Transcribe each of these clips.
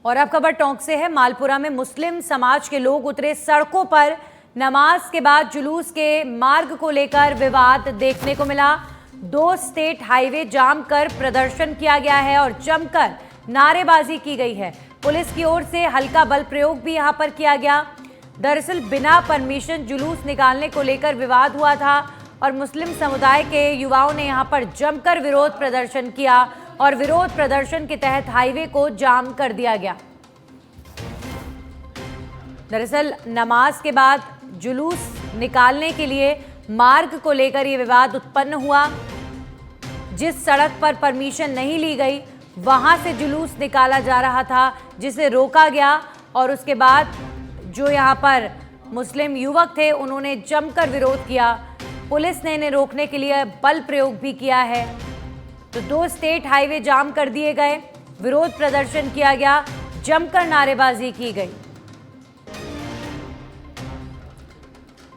और अब खबर टोंक से है। मालपुरा में मुस्लिम समाज के लोग उतरे सड़कों पर। नमाज के बाद जुलूस के मार्ग को लेकर विवाद देखने को मिला। 2 स्टेट हाईवे जाम कर प्रदर्शन किया गया है और जमकर नारेबाजी की गई है। पुलिस की ओर से हल्का बल प्रयोग भी यहां पर किया गया। दरअसल बिना परमिशन जुलूस निकालने को लेकर विवाद हुआ था और मुस्लिम समुदाय के युवाओं ने यहां पर जमकर विरोध प्रदर्शन किया और विरोध प्रदर्शन के तहत हाईवे को जाम कर दिया गया। दरअसल नमाज के बाद जुलूस निकालने के लिए मार्ग को लेकर यह विवाद उत्पन्न हुआ। जिस सड़क पर परमिशन नहीं ली गई वहां से जुलूस निकाला जा रहा था, जिसे रोका गया और उसके बाद जो यहां पर मुस्लिम युवक थे उन्होंने जमकर विरोध किया। पुलिस ने इन्हें रोकने के लिए बल प्रयोग भी किया है। तो 2 स्टेट हाईवे जाम कर दिए गए, विरोध प्रदर्शन किया गया, जमकर नारेबाजी की गई।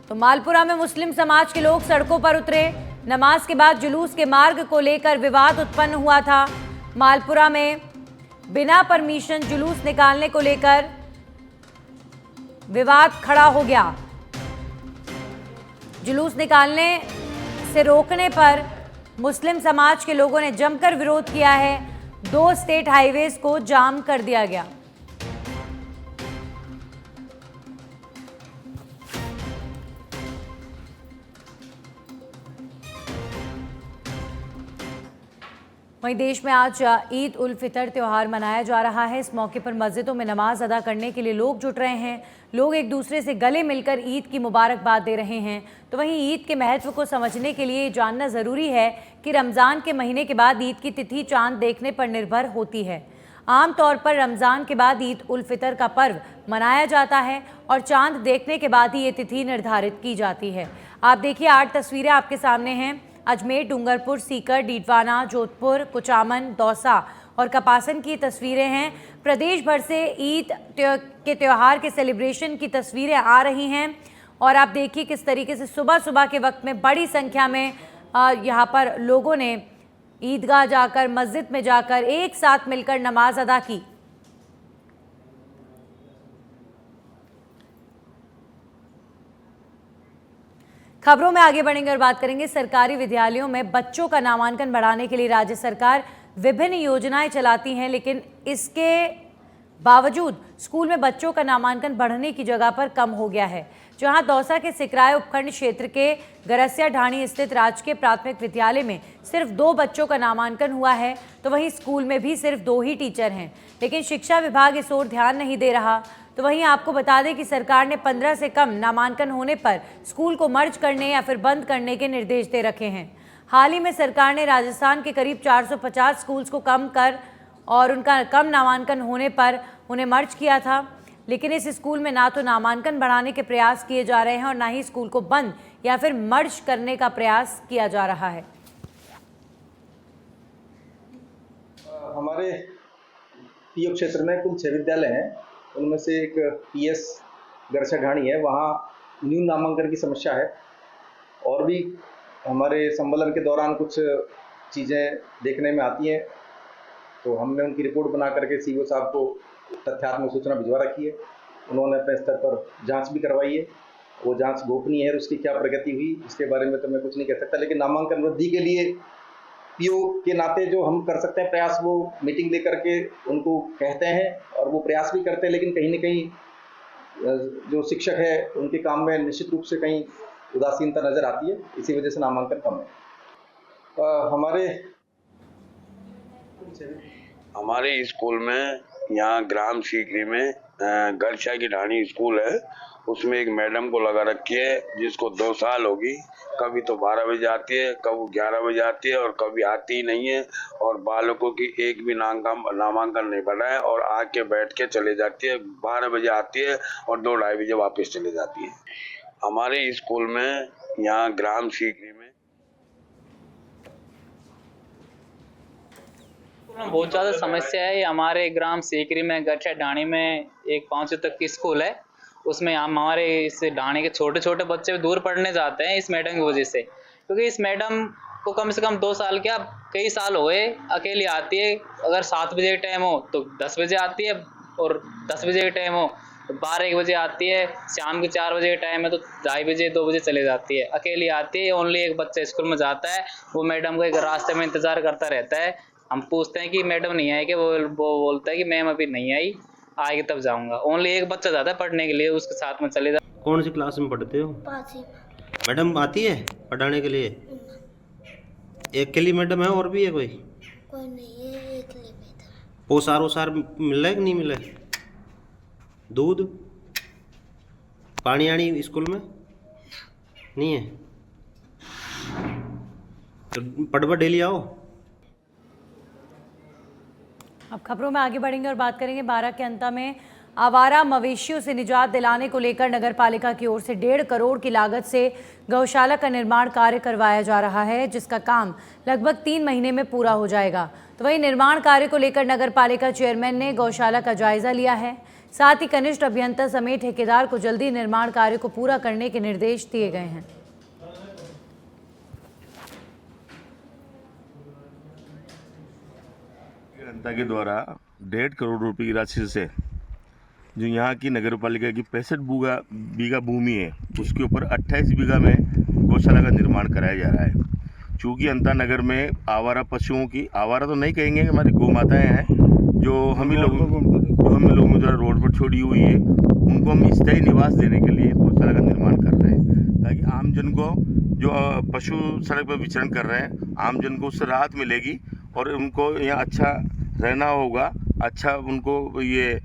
तो मालपुरा में मुस्लिम समाज के लोग सड़कों पर उतरे। नमाज के बाद जुलूस के मार्ग को लेकर विवाद उत्पन्न हुआ था। मालपुरा में बिना परमिशन जुलूस निकालने को लेकर विवाद खड़ा हो गया। जुलूस निकालने से रोकने पर मुस्लिम समाज के लोगों ने जमकर विरोध किया है। 2 स्टेट हाईवेज को जाम कर दिया गया। वहीं देश में आज ईद उल फितर त्यौहार मनाया जा रहा है। इस मौके पर मस्जिदों में नमाज अदा करने के लिए लोग जुट रहे हैं। लोग एक दूसरे से गले मिलकर ईद की मुबारकबाद दे रहे हैं। तो वहीं ईद के महत्व को समझने के लिए जानना ज़रूरी है कि रमज़ान के महीने के बाद ईद की तिथि चांद देखने पर निर्भर होती है। आमतौर पर रमज़ान के बाद ईद उल फितर का पर्व मनाया जाता है और चांद देखने के बाद ही ये तिथि निर्धारित की जाती है। आप देखिए 8 तस्वीरें आपके सामने हैं। अजमेर, डूंगरपुर, सीकर, डीडवाना, जोधपुर, कुचामन, दौसा और कपासन की तस्वीरें हैं। प्रदेश भर से ईद के त्यौहार के सेलिब्रेशन की तस्वीरें आ रही हैं और आप देखिए किस तरीके से सुबह सुबह के वक्त में बड़ी संख्या में यहाँ पर लोगों ने ईदगाह जाकर, मस्जिद में जाकर एक साथ मिलकर नमाज अदा की। खबरों में आगे बढ़ेंगे और बात करेंगे सरकारी विद्यालयों में बच्चों का नामांकन बढ़ाने के लिए राज्य सरकार विभिन्न योजनाएं चलाती हैं, लेकिन इसके बावजूद स्कूल में बच्चों का नामांकन बढ़ने की जगह पर कम हो गया है। जहां दौसा के सिकराय उपखंड क्षेत्र के गरसिया ढाणी स्थित राजकीय प्राथमिक विद्यालय में सिर्फ 2 बच्चों का नामांकन हुआ है, तो वहीं स्कूल में भी सिर्फ 2 ही टीचर हैं, लेकिन शिक्षा विभाग इस ओर ध्यान नहीं दे रहा। तो वहीं आपको बता दें कि सरकार ने 15 से कम नामांकन होने पर स्कूल को मर्ज करने या फिर बंद करने के निर्देश दे रखे हैं। हाल ही में सरकार ने राजस्थान के करीब 450 स्कूल्स को कम कर और उनका कम नामांकन होने पर उन्हें मर्ज किया था, लेकिन इस स्कूल में ना तो नामांकन बढ़ाने के प्रयास किए जा रहे हैं और ना ही स्कूल को बंद या फिर मर्ज करने का प्रयास किया जा रहा है। हमारे पीओ क्षेत्र में कुल 6 विद्यालय हैं, उनमें से एक पीएस गरसिया ढाणी है, वहाँ न्यून नामांकन की समस्या है और भी हमारे संबलन के दौरान कुछ चीज़ें देखने में आती हैं, तो हमने उनकी रिपोर्ट बना करके सीईओ साहब को तथ्यात्मक सूचना भिजवा रखी है। उन्होंने अपने स्तर पर जांच भी करवाई है। वो जांच गोपनीय है और उसकी क्या प्रगति हुई इसके बारे में तो मैं कुछ नहीं कह सकता, लेकिन नामांकन वृद्धि के लिए पीओ के नाते जो हम कर सकते हैं प्रयास, वो मीटिंग लेकर के उनको कहते हैं और वो प्रयास भी करते हैं, लेकिन कहीं न कहीं जो शिक्षक है उनके काम में निश्चित रूप से कहीं उदासीनता नज़र आती है, इसी वजह से नामांकन कम है। हमारे स्कूल में यहाँ ग्राम सीकरी में गरसिया की ढाणी स्कूल है, उसमें एक मैडम को लगा रखी है जिसको 2 साल होगी। कभी तो 12 बजे आती है, कभी 11 बजे आती है और कभी आती ही नहीं है और बालकों की एक भी नामांकन नहीं बढ़ा है और आके बैठ के चले जाती है। 12 बजे आती है और 2-2:30 बजे वापस चले जाती है। हमारे स्कूल में यहाँ ग्राम सीकरी में बहुत ज़्यादा समस्या है। हमारे ग्राम सीकरी में गरसिया ढाणी में एक 5वीं तक की स्कूल है, उसमें हमारे इस ढाणी के छोटे छोटे बच्चे दूर पढ़ने जाते हैं इस मैडम की वजह से, क्योंकि इस मैडम को कम से कम 2 साल कई साल हुए अकेली आती है। अगर 7 बजे टाइम हो तो 10 बजे आती है, और 10 बजे का टाइम हो तो 12-1 बजे आती है, शाम के 4 बजे का टाइम है तो 2:30 बजे 2 बजे चले जाती है, अकेली आती है। ओनली एक बच्चा स्कूल में जाता है, वो मैडम को एक रास्ते में इंतज़ार करता रहता है। हम पूछते हैं कि मैडम नहीं आई, कि वो बोलता है कि मैम अभी नहीं आई, आएगी तब जाऊँगा। ओनली एक बच्चा जाता है पढ़ने के लिए, उसके साथ में चले जाता है। कौन सी क्लास में पढ़ते हो? 5वीं। मैडम आती है पढ़ाने के लिए? एक के लिए मैडम है और भी है कोई? कोई नहीं है, एक ले बेटा। पोसार ओसार मिल रहा है कि नहीं मिला है? दूध पानी आनी स्कूल में नहीं है? तो पढ़वा डेली आओ। अब खबरों में आगे बढ़ेंगे और बात करेंगे बारां के अंता में आवारा मवेशियों से निजात दिलाने को लेकर नगर पालिका की ओर से 1.5 करोड़ की लागत से गौशाला का निर्माण कार्य करवाया जा रहा है, जिसका काम लगभग 3 महीने में पूरा हो जाएगा। तो वहीं निर्माण कार्य को लेकर नगर पालिका चेयरमैन ने गौशाला का जायजा लिया है। साथ ही कनिष्ठ अभियंता समेत ठेकेदार को जल्दी निर्माण कार्य को पूरा करने के निर्देश दिए गए हैं। जनता के द्वारा 1.5 करोड़ रुपए की राशि से जो यहाँ की नगर पालिका की 65 बीघा भूमि है, उसके ऊपर 28 बीघा में गौशाला का निर्माण कराया जा रहा है। चूँकि अंता नगर में आवारा पशुओं की, आवारा तो नहीं कहेंगे, हमारी गौ माताएँ हैं जो हम ही लोगों द्वारा रोड पर छोड़ी हुई है, उनको हम स्थायी निवास देने के लिए गौशाला का निर्माण कर रहे हैं, ताकि आमजन को जो पशु सड़क पर विचरण कर रहे हैं, आमजन को उससे राहत मिलेगी और उनको यहाँ अच्छा रहना होगा, अच्छा उनको ये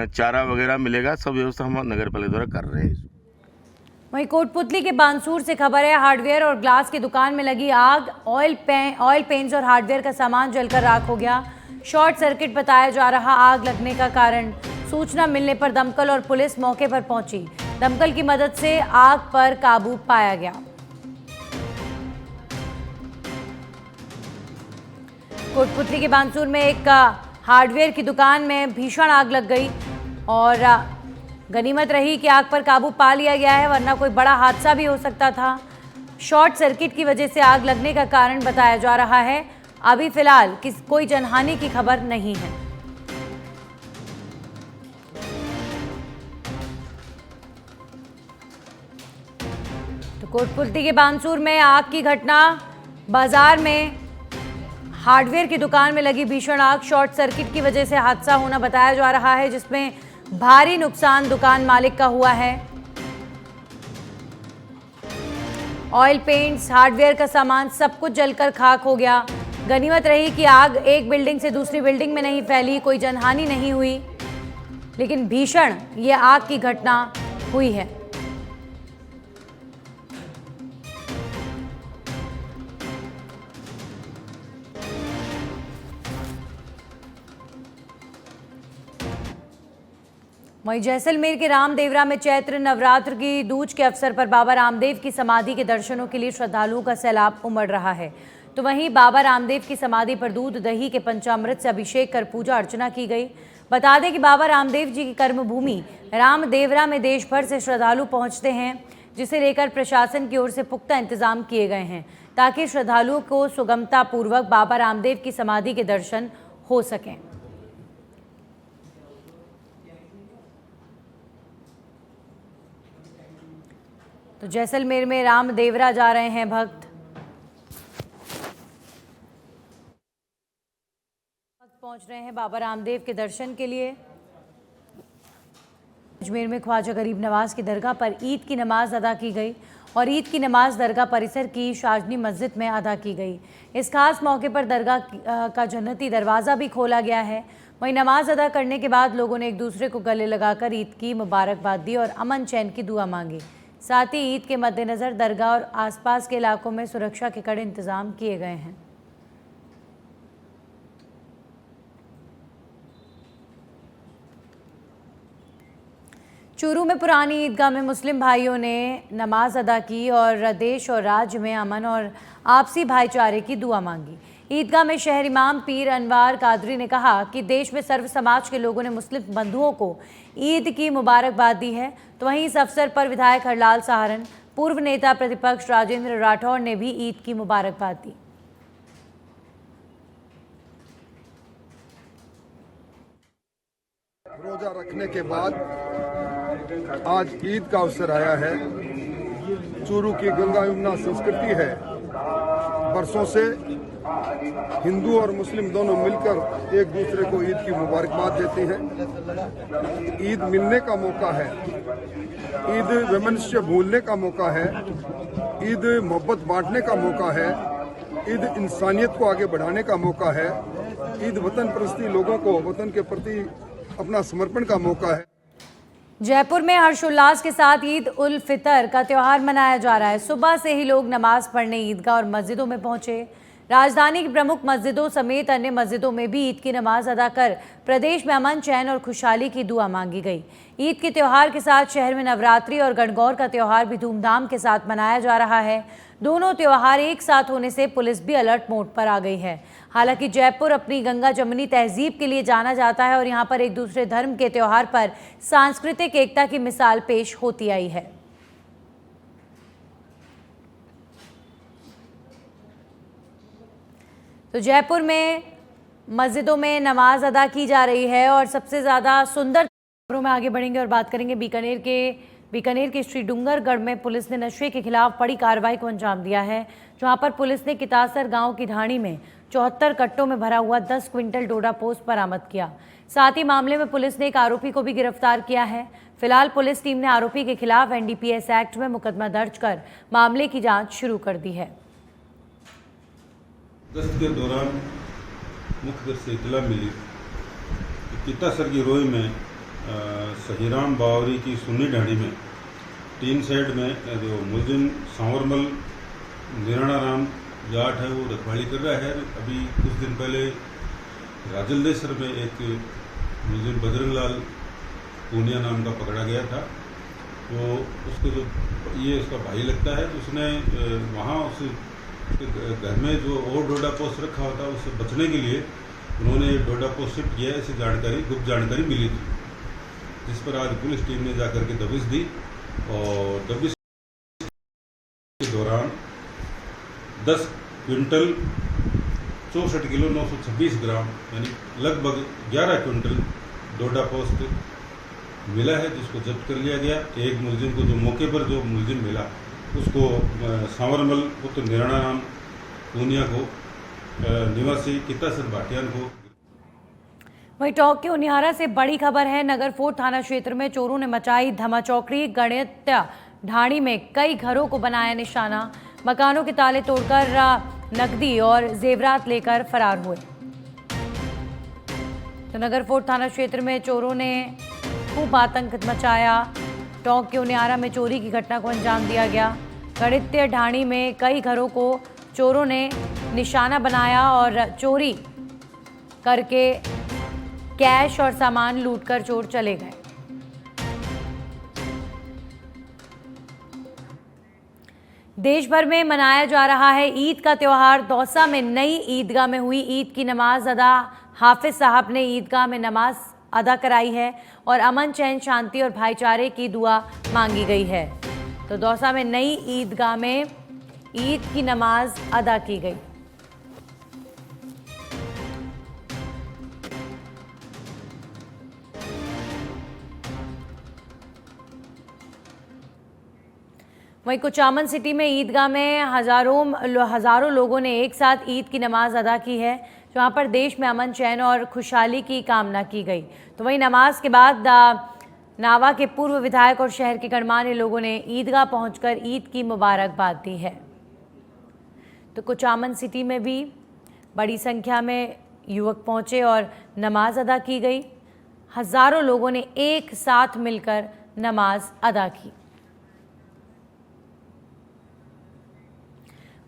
चारा वगैरह मिलेगा। सब व्यवस्था हम नगर पालिका द्वारा कर रहे हैं। वहीं कोटपुतली के बानसूर से खबर है, हार्डवेयर और ग्लास की दुकान में लगी आग। ऑयल पेंट्स और हार्डवेयर का सामान जलकर राख हो गया। शॉर्ट सर्किट बताया जा रहा आग लगने का कारण। सूचना मिलने पर दमकल और पुलिस मौके पर पहुंची। दमकल की मदद से आग पर काबू पाया गया। कोटपुतली के बानसूर में एक हार्डवेयर की दुकान में भीषण आग लग गई और गनीमत रही कि आग पर काबू पा लिया गया है, वरना कोई बड़ा हादसा भी हो सकता था। शॉर्ट सर्किट की वजह से आग लगने का कारण बताया जा रहा है। अभी फिलहाल कोई जनहानि की खबर नहीं है। तो कोटपुतली के बानसूर में आग की घटना। बाजार में हार्डवेयर की दुकान में लगी भीषण आग। शॉर्ट सर्किट की वजह से हादसा होना बताया जा रहा है, जिसमें भारी नुकसान दुकान मालिक का हुआ है। ऑयल पेंट्स, हार्डवेयर का सामान सब कुछ जलकर खाक हो गया। गनीमत रही कि आग एक बिल्डिंग से दूसरी बिल्डिंग में नहीं फैली, कोई जनहानि नहीं हुई, लेकिन भीषण ये आग की घटना हुई है। वहीं जैसलमेर के रामदेवरा में चैत्र नवरात्र की दूज के अवसर पर बाबा रामदेव की समाधि के दर्शनों के लिए श्रद्धालुओं का सैलाब उमड़ रहा है। तो वहीं बाबा रामदेव की समाधि पर दूध दही के पंचामृत से अभिषेक कर पूजा अर्चना की गई। बता दें कि बाबा रामदेव जी की कर्मभूमि रामदेवरा में देश भर से श्रद्धालु पहुंचते हैं, जिसे लेकर प्रशासन की ओर से पुख्ता इंतजाम किए गए हैं, ताकि श्रद्धालुओं को सुगमता पूर्वक बाबा रामदेव की समाधि के दर्शन हो सकें। तो जैसलमेर में रामदेवरा जा रहे हैं भक्त। पहुंच रहे हैं बाबा रामदेव के दर्शन के लिए। अजमेर में ख्वाजा गरीब नवाज की दरगाह पर ईद की नमाज अदा की गई और ईद की नमाज दरगाह परिसर की शाजनी मस्जिद में अदा की गई। इस खास मौके पर दरगाह का जन्नती दरवाज़ा भी खोला गया है। वहीं नमाज अदा करने के बाद लोगों ने एक दूसरे को गले लगाकर ईद की मुबारकबाद दी और अमन चैन की दुआ मांगी। साथ ही ईद के मद्देनज़र दरगाह और आसपास के इलाकों में सुरक्षा के कड़े इंतजाम किए गए हैं। चूरू में पुरानी ईदगाह में मुस्लिम भाइयों ने नमाज अदा की और देश और राज्य में अमन और आपसी भाईचारे की दुआ मांगी। ईदगाह में शहर इमाम पीर अनवार कादरी ने कहा कि देश में सर्व समाज के लोगों ने मुस्लिम बंधुओं को ईद की मुबारकबाद दी है। तो वहीं इस अवसर पर विधायक हरलाल सहारन, पूर्व नेता प्रतिपक्ष राजेंद्र राठौड़ ने भी ईद की मुबारकबाद दी। रोजा रखने के बाद आज ईद का अवसर आया है। चूरू की गंगा यमुना संस्कृति है, बरसों से हिंदू और मुस्लिम दोनों मिलकर एक दूसरे को ईद की मुबारकबाद देते हैं। ईद मिलने का मौका है, ईद वैमनस्य भूलने का मौका है, ईद मोहब्बत बांटने का मौका है, ईद इंसानियत को आगे बढ़ाने का मौका है, ईद वतन परस्ती लोगों को वतन के प्रति अपना समर्पण का मौका है। जयपुर में हर्षोल्लास के साथ ईद उल फितर का त्यौहार मनाया जा रहा है। सुबह से ही लोग नमाज पढ़ने ईदगाह और मस्जिदों में पहुंचे। राजधानी की प्रमुख मस्जिदों समेत अन्य मस्जिदों में भी ईद की नमाज अदा कर प्रदेश में अमन, चैन और खुशहाली की दुआ मांगी गई। ईद के त्यौहार के साथ शहर में नवरात्रि और गणगौर का त्यौहार भी धूमधाम के साथ मनाया जा रहा है। दोनों त्यौहार एक साथ होने से पुलिस भी अलर्ट मोड पर आ गई है। हालांकि जयपुर अपनी गंगा जमुनी तहजीब के लिए जाना जाता है और यहाँ पर एक दूसरे धर्म के त्यौहार पर सांस्कृतिक एकता की मिसाल पेश होती आई है। तो जयपुर में मस्जिदों में नमाज अदा की जा रही है और सबसे ज़्यादा सुंदर खबरों में आगे बढ़ेंगे और बात करेंगे बीकानेर के श्री डूंगरगढ़ में पुलिस ने नशे के खिलाफ बड़ी कार्रवाई को अंजाम दिया है, जहां पर पुलिस ने कितासर गांव की ढाणी में 74 कट्टों में भरा हुआ 10 क्विंटल डोडा पोस्ट बरामद किया। साथ ही मामले में पुलिस ने एक आरोपी को भी गिरफ्तार किया है। फिलहाल पुलिस टीम ने आरोपी के खिलाफ NDPS एक्ट में मुकदमा दर्ज कर मामले की जाँच शुरू कर दी है। गश्त के दौरान मुख्य से इतला मिली कि कितासर की रोई में सहीराम बावरी की सुन्नी ढाणी में टीन साइड में जो मुलजिम सांवरमल निराणा राम जाट है वो रखवाली कर रहा है। अभी कुछ दिन पहले राजलदेसर में एक मुलजिम बजरंग लाल पूनिया नाम का पकड़ा गया था। तो उसको जो ये उसका भाई लगता है, तो उसने वहाँ उसके घर में जो और डोडा पोस्ट रखा होता है उससे बचने के लिए उन्होंने डोडा पोस्ट शिफ्ट किया। ऐसी जानकारी गुप्त जानकारी मिली थी, जिस पर आज पुलिस टीम ने जाकर के दबिश दी और दबिश के दौरान 10 क्विंटल 64 किलो 926 ग्राम यानी लगभग 11 क्विंटल डोडा पोस्ट मिला है, जिसको जब्त कर लिया गया। एक मुलजिम को जो मौके पर जो मुलजिम मिला उसको सांवरमल पुत्र निराणा राम पूनिया को निवासी कितासर भाटियान को। वहीं टोंक के उनिहारा से बड़ी खबर है। नगर फोर्ट थाना क्षेत्र में चोरों ने मचाई धमाचौकड़ी। गणित्य ढाणी में कई घरों को बनाया निशाना। मकानों के ताले तोड़कर नकदी और जेवरात लेकर फरार हुए। तो नगर फोर्ट थाना क्षेत्र में चोरों ने खूब आतंक मचाया। टोंक के उनिहारा में चोरी की घटना को अंजाम दिया गया। गणित्य ढाणी में कई घरों को चोरों ने निशाना बनाया और चोरी करके कैश और सामान लूटकर चोर चले गए। देश भर में मनाया जा रहा है ईद का त्यौहार। दौसा में नई ईदगाह में हुई ईद की नमाज अदा। हाफिज साहब ने ईदगाह में नमाज अदा कराई है और अमन, चैन, शांति और भाईचारे की दुआ मांगी गई है। तो दौसा में नई ईदगाह में ईद की नमाज अदा की गई। वहीं कुचामन सिटी में ईदगाह में हजारों लोगों ने एक साथ ईद की नमाज अदा की है, जहां पर देश में अमन, चैन और खुशहाली की कामना की गई। तो वहीं नमाज के बाद नावा के पूर्व विधायक और शहर के गणमान्य लोगों ने ईदगाह पहुंचकर ईद की मुबारकबाद दी है। तो कुचामन सिटी में भी बड़ी संख्या में युवक पहुंचे और नमाज अदा की गई। हजारों लोगों ने एक साथ मिलकर नमाज अदा की।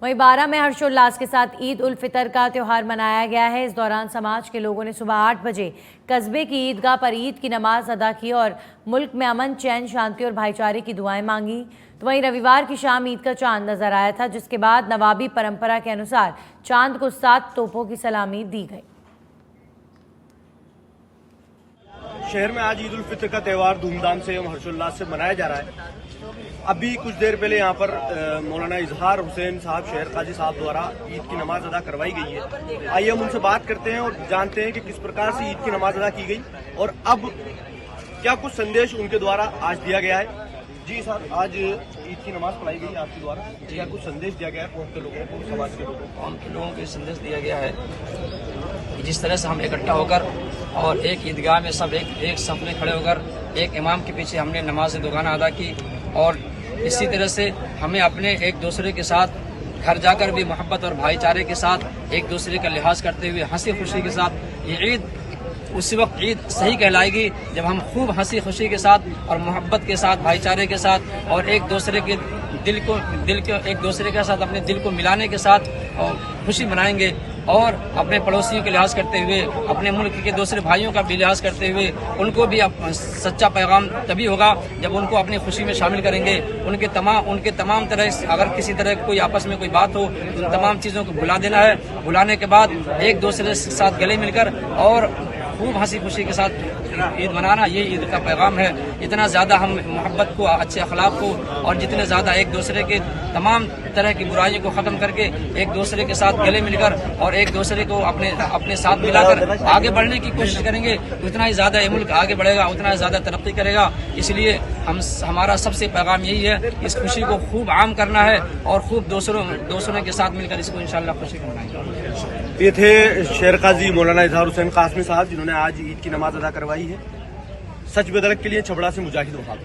वहीं बारां में हर्षोल्लास के साथ ईद उल फितर का त्यौहार मनाया गया है। इस दौरान समाज के लोगों ने सुबह 8 बजे कस्बे की ईदगाह पर ईद की नमाज अदा की और मुल्क में अमन, चैन, शांति और भाईचारे की दुआएं मांगी। तो वहीं रविवार की शाम ईद का चांद नजर आया था, जिसके बाद नवाबी परंपरा के अनुसार चांद को 7 तोपों की सलामी दी गई। शहर में आज ईद उल फितर का त्यौहार धूमधाम से एवं हर्षोल्लास से मनाया जा रहा है। अभी कुछ देर पहले यहाँ पर मौलाना इजहार हुसैन साहब शहर काजी साहब द्वारा ईद की नमाज अदा करवाई गई है। आइए हम उनसे बात करते हैं और जानते हैं कि किस प्रकार से ईद की नमाज अदा की गई और अब क्या कुछ संदेश उनके द्वारा आज दिया गया है। जी सर, आज ईद की नमाज पढ़ाई गई आपके द्वारा, क्या कुछ संदेश दिया गया है कौम के लोगों को, समाज के लोगों को? कौम के लोगों को संदेश दिया गया है कि जिस तरह से हम इकट्ठा होकर और एक ईदगाह में सब एक सफ में खड़े होकर एक इमाम के पीछे हमने नमाज दुगाना अदा की और इसी तरह से हमें अपने एक दूसरे के साथ घर जाकर भी मोहब्बत और भाईचारे के साथ एक दूसरे का लिहाज करते हुए हंसी खुशी के साथ ये ईद उसी वक्त ईद सही कहलाएगी जब हम खूब हंसी खुशी के साथ और मोहब्बत के साथ भाईचारे के साथ और एक दूसरे के दिल को एक दूसरे के साथ अपने दिल को मिलाने के साथ और खुशी मनाएंगे और अपने पड़ोसियों के लिहाज करते हुए अपने मुल्क के दूसरे भाइयों का भी लिहाज करते हुए उनको भी सच्चा पैगाम तभी होगा जब उनको अपनी खुशी में शामिल करेंगे। उनके तमाम तरह अगर किसी तरह कोई आपस में कोई बात हो तो उन तमाम चीज़ों को भुला देना है। भुलाने के बाद एक दूसरे के साथ गले मिलकर और खूब हंसी खुशी के साथ ईद मनाना, ये ईद का पैगाम है। इतना ज़्यादा हम मोहब्बत को, अच्छे अखलाक को और जितने ज़्यादा एक दूसरे के तमाम तरह की बुराइयों को ख़त्म करके एक दूसरे के साथ गले मिलकर और एक दूसरे को अपने साथ मिलाकर आगे बढ़ने की कोशिश करेंगे, उतना ही ज़्यादा ये मुल्क आगे बढ़ेगा, उतना ही ज़्यादा तरक्की करेगा। इसलिए हमारा सबसे पैगाम यही है, इस खुशी को खूब आम करना है और खूब दूसरों के साथ मिलकर इसको इंशाल्लाह खुशी मनाएंगे। ये थे शेर काजी मौलाना इजहार हुसैन कासमी साहब जिन्होंने आज ईद की नमाज अदा करवाई है। सच बेदरक के लिए छबड़ा से मुजाहिद वहाब।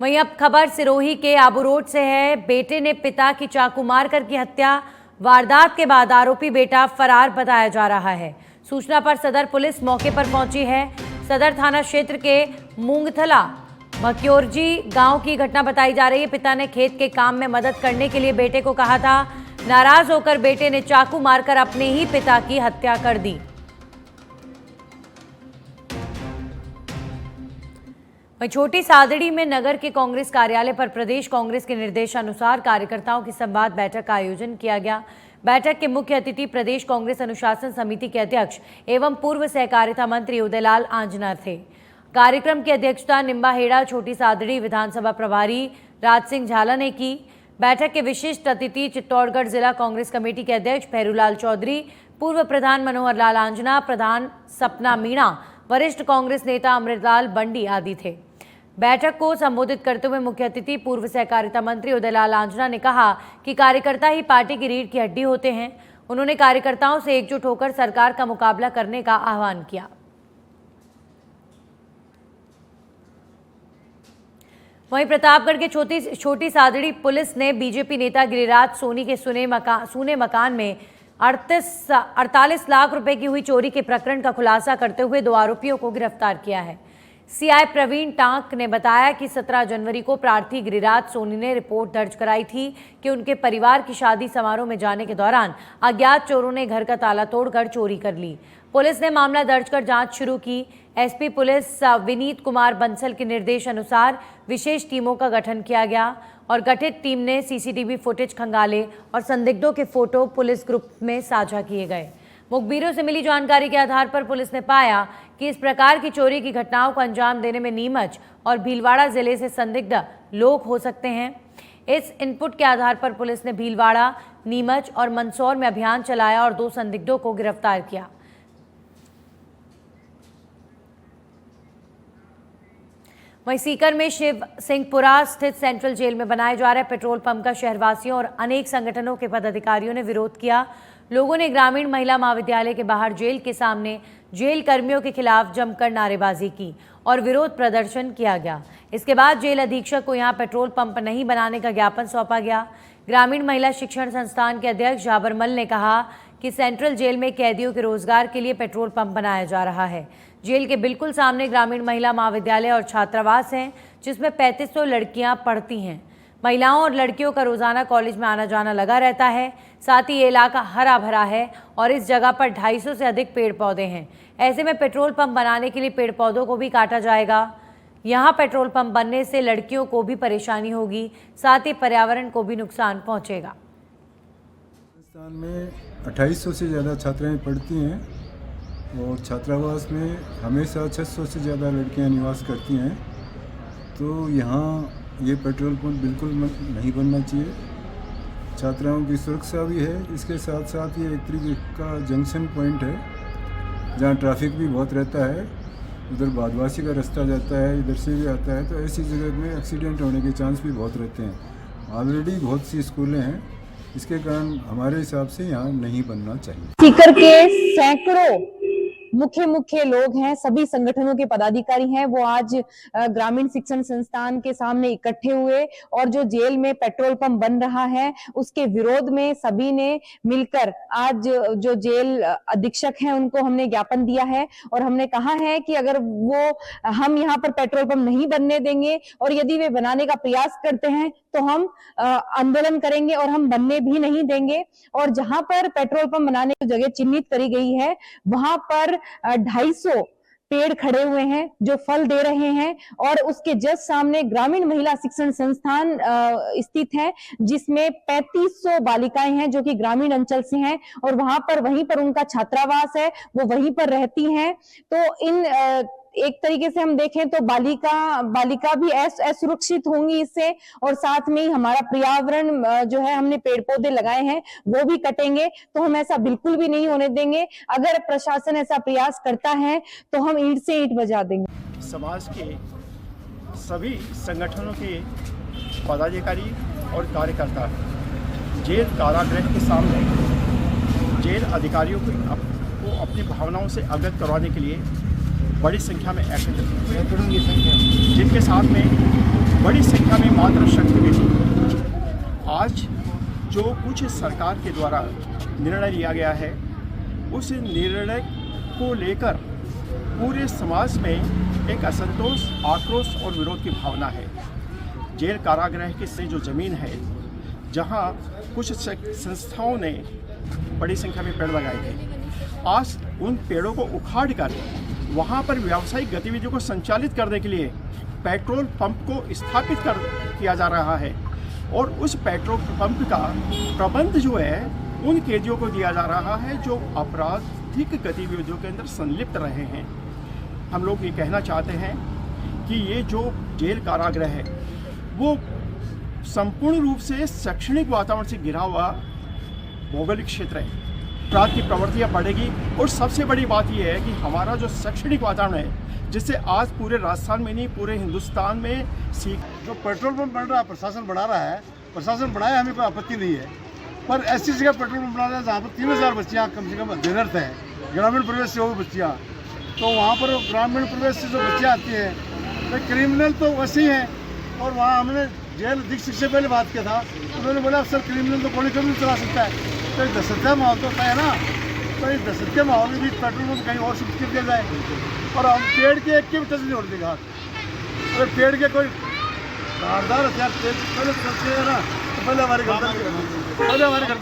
वहीं अब खबर सिरोही के आबू रोड से है। बेटे ने पिता की चाकू मारकर की हत्या। वारदात के बाद आरोपी बेटा फरार बताया जा रहा है। सूचना पर सदर पुलिस मौके पर पहुंची है। सदर थाना क्षेत्र के मूंगथला मक्योरजी गांव की घटना बताई जा रही है। पिता ने खेत के काम में मदद करने के लिए बेटे को कहा था। नाराज होकर बेटे ने चाकू मारकर अपने ही पिता की हत्या कर दी। वहीं छोटी सादड़ी में नगर के कांग्रेस कार्यालय पर प्रदेश कांग्रेस के निर्देशानुसार कार्यकर्ताओं की संवाद बैठक का आयोजन किया गया। बैठक के मुख्य अतिथि प्रदेश कांग्रेस अनुशासन समिति के अध्यक्ष एवं पूर्व सहकारिता मंत्री उदयलाल आंजना थे। कार्यक्रम की अध्यक्षता निम्बाहेड़ा छोटी सादड़ी विधानसभा प्रभारी राज सिंह झाला ने की। बैठक के विशिष्ट अतिथि चित्तौड़गढ़ जिला कांग्रेस कमेटी के अध्यक्ष भैरूलाल चौधरी, पूर्व प्रधान मनोहर लाल आंजना, प्रधान सपना मीणा, वरिष्ठ कांग्रेस नेता अमृतलाल बंडी आदि थे। बैठक को संबोधित करते हुए मुख्य अतिथि पूर्व सहकारिता मंत्री उदयलाल आंजना ने कहा कि कार्यकर्ता ही पार्टी की रीढ़ की हड्डी होते हैं। उन्होंने कार्यकर्ताओं से एकजुट होकर सरकार का मुकाबला करने का आह्वान किया। वहीं प्रतापगढ़ के छोटी सादड़ी पुलिस ने बीजेपी नेता गिरिराज सोनी के सूने मकान में 48 लाख रुपए की हुई चोरी के प्रकरण का खुलासा करते हुए 2 आरोपियों को गिरफ्तार किया है। सीआई प्रवीण टांक ने बताया कि 17 जनवरी को प्रार्थी गिरिराज सोनी ने रिपोर्ट दर्ज कराई थी कि उनके परिवार की शादी समारोह में जाने के दौरान अज्ञात चोरों ने घर का ताला तोड़कर चोरी कर ली। पुलिस ने मामला दर्ज कर जांच शुरू की। एसपी पुलिस विनीत कुमार बंसल के निर्देश अनुसार विशेष टीमों का गठन किया गया और गठित टीम ने सीसीटीवी फुटेज खंगाले और संदिग्धों के फोटो पुलिस ग्रुप में साझा किए गए। मुखबिरों से मिली जानकारी के आधार पर पुलिस ने पाया कि इस प्रकार की चोरी की घटनाओं को अंजाम देने में नीमच और भीलवाड़ा जिले से संदिग्ध लोग हो सकते हैं। इस इनपुट के आधार पर पुलिस ने भीलवाड़ा, नीमच और मंदसौर में अभियान चलाया और 2 संदिग्धों को गिरफ्तार किया। वहीं सीकर में शिव सिंहपुरा स्थित सेंट्रल जेल में बनाए जा रहे पेट्रोल पंप का शहरवासियों और अनेक संगठनों के पदाधिकारियों ने विरोध किया। लोगों ने ग्रामीण महिला महाविद्यालय के बाहर जेल के सामने जेल कर्मियों के खिलाफ जमकर नारेबाजी की और विरोध प्रदर्शन किया गया। इसके बाद जेल अधीक्षक को यहां पेट्रोल पंप नहीं बनाने का ज्ञापन सौंपा गया। ग्रामीण महिला शिक्षण संस्थान के अध्यक्ष जाबरमल ने कहा कि सेंट्रल जेल में कैदियों के रोजगार के लिए पेट्रोल पंप बनाया जा रहा है। जेल के बिल्कुल सामने ग्रामीण महिला महाविद्यालय और छात्रावास हैं, जिसमें 3500 लड़कियां पढ़ती हैं। महिलाओं और लड़कियों का रोजाना कॉलेज में आना जाना लगा रहता है। साथ ही ये इलाका हरा भरा है और इस जगह पर 250 से अधिक पेड़ पौधे हैं। ऐसे में पेट्रोल पंप बनाने के लिए पेड़ पौधों को भी काटा जाएगा। यहाँ पेट्रोल पंप बनने से लड़कियों को भी परेशानी होगी, साथ ही पर्यावरण को भी नुकसान पहुँचेगा। राजस्थान में 2800 से ज़्यादा छात्राएं पढ़ती हैं और छात्रावास में हमेशा 600 से ज़्यादा लड़कियां निवास करती हैं। तो यहाँ ये पेट्रोल पंप बिल्कुल नहीं बनना चाहिए। छात्राओं की सुरक्षा भी है, इसके साथ साथ ये एक तरीके का जंक्शन पॉइंट है जहाँ ट्रैफिक भी बहुत रहता है। उधर बादवासी का रास्ता जाता है, इधर से भी आता है, तो ऐसी जगह में एक्सीडेंट होने के चांस भी बहुत रहते हैं। ऑलरेडी बहुत सी स्कूलें हैं, इसके कारण हमारे हिसाब से यहाँ नहीं बनना चाहिए। सीकर के सैकड़ों मुख्य लोग हैं, सभी संगठनों के पदाधिकारी हैं, वो आज ग्रामीण शिक्षण संस्थान के सामने इकट्ठे हुए और जो जेल में पेट्रोल पंप बन रहा है उसके विरोध में सभी ने मिलकर आज जो जेल अधीक्षक हैं उनको हमने ज्ञापन दिया है और हमने कहा है कि अगर वो हम यहाँ पर पेट्रोल पंप नहीं बनने देंगे और यदि वे बनाने का प्रयास करते हैं तो हम आंदोलन करेंगे और हम बनने भी नहीं देंगे। और जहां पर पेट्रोल पंप बनाने की जगह चिन्हित करी गई है वहां पर 250 पेड़ खड़े हुए हैं जो फल दे रहे हैं और उसके जस्ट सामने ग्रामीण महिला शिक्षण संस्थान स्थित है जिसमें 3500 बालिकाएं हैं जो कि ग्रामीण अंचल से हैं और वहीं पर उनका छात्रावास है, वो वहीं पर रहती हैं। तो इन एक तरीके से हम देखें तो बालिका भी असुरक्षित होंगी इससे और साथ में ही हमारा पर्यावरण जो है हमने पेड़ पौधे लगाए हैं वो भी कटेंगे। तो हम ऐसा बिल्कुल भी नहीं होने देंगे। अगर प्रशासन ऐसा प्रयास करता है तो हम ईंट से ईंट बजा देंगे। समाज के सभी संगठनों के पदाधिकारी और कार्यकर्ता जेल कारागृह के सामने जेल अधिकारियों को अपनी भावनाओं से अवगत करवाने के लिए बड़ी संख्या में एकत्रित हुए, जिनके साथ में बड़ी संख्या में मातृ शक्ति भी थी। आज जो कुछ सरकार के द्वारा निर्णय लिया गया है उस निर्णय को लेकर पूरे समाज में एक असंतोष, आक्रोश और विरोध की भावना है। जेल कारागृह की से जो ज़मीन है जहां कुछ संस्थाओं ने बड़ी संख्या में पेड़ लगाए थे, आज उन पेड़ों को उखाड़ कर वहाँ पर व्यावसायिक गतिविधियों को संचालित करने के लिए पेट्रोल पंप को स्थापित किया जा रहा है और उस पेट्रोल पंप का प्रबंध जो है उन कैदियों को दिया जा रहा है जो आपराधिक गतिविधियों के अंदर संलिप्त रहे हैं। हम लोग ये कहना चाहते हैं कि ये जो जेल कारागृह है वो संपूर्ण रूप से शैक्षणिक वातावरण से घिरा हुआ भौगोलिक क्षेत्र है। अपराध की प्रवृत्तियाँ बढ़ेगी और सबसे बड़ी बात यह है कि हमारा जो शैक्षणिक वातावरण है जिससे आज पूरे राजस्थान में नहीं पूरे हिंदुस्तान में जो पेट्रोल पंप बन रहा है प्रशासन बना रहा है, प्रशासन बनाए हमें कोई आपत्ति नहीं है, पर ऐसी जगह पेट्रोल पंप बना रहे हैं जहाँ पर 3000 बच्चियाँ कम से कम अध्ययनरत हैं, ग्रामीण प्रवेश से वो बच्चियाँ, तो वहाँ पर ग्रामीण प्रवेश से जो बच्चियाँ आती हैं तो क्रिमिनल तो वैसे ही हैं। और वहाँ हमने जेल अधीक्षक से पहले बात किया था, उन्होंने बोला सर क्रिमिनल तो गोली कभी चला सकता है, तो एक दहशत का माहौल तो होता है ना, तो इस दहशत के माहौल में भी पेट्रोल पंप कहीं और शिफ्ट कर दिया जाए और हम पेड़ के एक के भी टच नहीं होने देगा। अगर पेड़ के कोई धारदार हथियार पहले ना तो पहले हमारे घर